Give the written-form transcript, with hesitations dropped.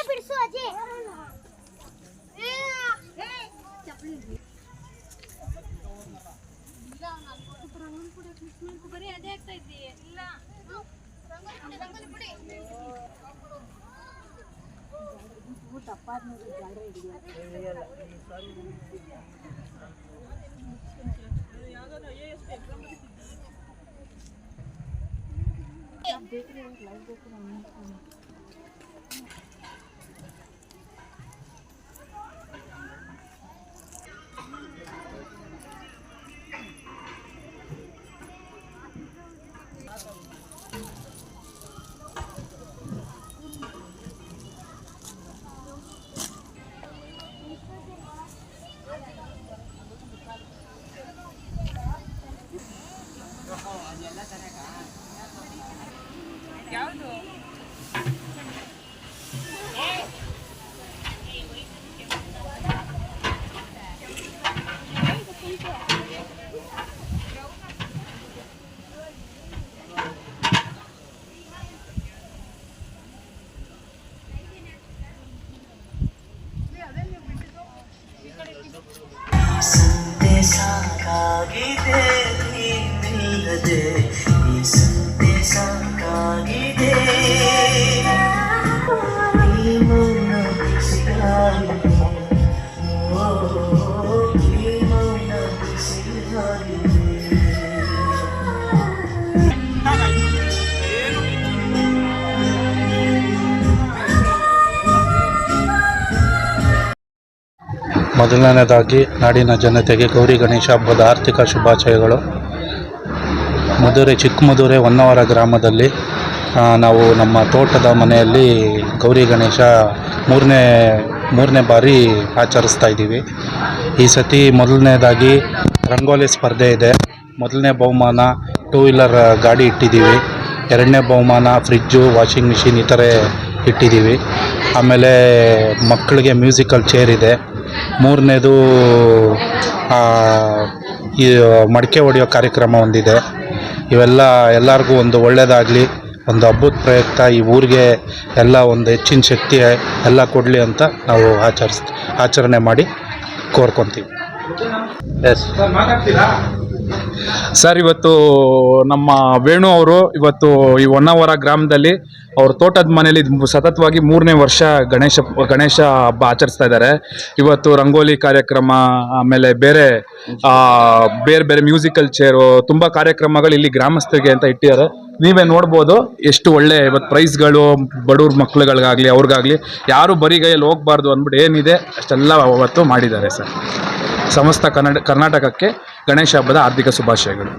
ಬಿಡಿಸು ಅಜ್ಜಿ ಬರೀ ಅದೇ ಆಗ್ತಾ ಇದ್ದೀ ಇಲ್ಲ ಯಾವುದು ಸಾಕಾಗಿದೆ ನೀನಿಲ್ಲದೆ ಈ ಸಂತೆ ಸಾಕಾಗಿದೆ ಈ ಮೌನ ಬಿಸಿಲಾಗಿದೆ ಈ ಮೌನ ಬಿಸಿಲಾಗಿದೆ ಮೊದಲನೇದಾಗಿ ನಾಡಿನ ಜನತೆಗೆ ಗೌರಿ ಗಣೇಶ ಹಬ್ಬದ ಆರ್ಥಿಕ ಶುಭಾಶಯಗಳು. ಚಿಕ್ಕಮದುರೆ ಹೊನ್ನವರ ಗ್ರಾಮದಲ್ಲಿ ನಾವು ನಮ್ಮ ತೋಟದ ಮನೆಯಲ್ಲಿ ಗೌರಿ ಗಣೇಶ ಮೂರನೇ ಬಾರಿ ಆಚರಿಸ್ತಾ ಇದ್ದೀವಿ. ಈ ಸತಿ ಮೊದಲನೇದಾಗಿ ರಂಗೋಲಿ ಸ್ಪರ್ಧೆ ಇದೆ. ಮೊದಲನೇ ಬಹುಮಾನ 2 ವೀಲರ್ ಗಾಡಿ ಇಟ್ಟಿದ್ದೀವಿ. ಎರಡನೇ ಬಹುಮಾನ ಫ್ರಿಜ್ಜು, ವಾಷಿಂಗ್ ಮಿಷಿನ್ ಈ ಥರ ಇಟ್ಟಿದ್ದೀವಿ. ಆಮೇಲೆ ಮಕ್ಕಳಿಗೆ ಮ್ಯೂಸಿಕಲ್ ಚೇರ್ ಇದೆ. ಮೂರನೇದು ಈ ಮಡಿಕೆ ಹೊಡೆಯೋ ಕಾರ್ಯಕ್ರಮ ಒಂದಿದೆ. ಇವೆಲ್ಲ ಎಲ್ಲರಿಗೂ ಒಂದು ಒಳ್ಳೆಯದಾಗಲಿ, ಒಂದು ಹಬ್ಬದ ಪ್ರಯುಕ್ತ ಈ ಊರಿಗೆ ಎಲ್ಲ ಒಂದು ಹೆಚ್ಚಿನ ಶಕ್ತಿ ಎಲ್ಲ ಕೊಡಲಿ ಅಂತ ನಾವು ಆಚರಣೆ ಮಾಡಿ ಕೋರ್ಕೊತೀವಿ. ಸರ್, ಇವತ್ತು ನಮ್ಮ ವೇಣು ಅವರು ಇವತ್ತು ಈ ಹೊನ್ನವರ ಗ್ರಾಮದಲ್ಲಿ ಅವ್ರ ತೋಟದ ಮನೇಲಿ ಸತತವಾಗಿ 3ನೇ ವರ್ಷ ಗಣೇಶ ಹಬ್ಬ ಆಚರಿಸ್ತಾ ಇದ್ದಾರೆ. ಇವತ್ತು ರಂಗೋಲಿ ಕಾರ್ಯಕ್ರಮ, ಆಮೇಲೆ ಬೇರೆ ಬೇರೆ ಮ್ಯೂಸಿಕಲ್ ಚೇರು, ತುಂಬ ಕಾರ್ಯಕ್ರಮಗಳು ಇಲ್ಲಿ ಗ್ರಾಮಸ್ಥರಿಗೆ ಅಂತ ಇಟ್ಟಿದ್ದಾರೆ. ನೀವೇ ನೋಡ್ಬೋದು ಎಷ್ಟು ಒಳ್ಳೆ ಇವತ್ತು ಪ್ರೈಸ್ಗಳು ಬಡವ್ರ ಮಕ್ಳುಗಳಿಗಾಗಲಿ ಅವ್ರಿಗಾಗಲಿ ಯಾರು ಬರೀ ಕೈಯಲ್ಲಿ ಹೋಗಬಾರ್ದು ಅಂದ್ಬಿಟ್ಟು ಏನಿದೆ ಅಷ್ಟೆಲ್ಲ ಅವತ್ತು ಮಾಡಿದ್ದಾರೆ ಸರ್. ಸಮಸ್ತ ಕರ್ನಾಟಕಕ್ಕೆ ಗಣೇಶ ಹಬ್ಬದ ಆರ್ಥಿಕ ಶುಭಾಶಯಗಳು.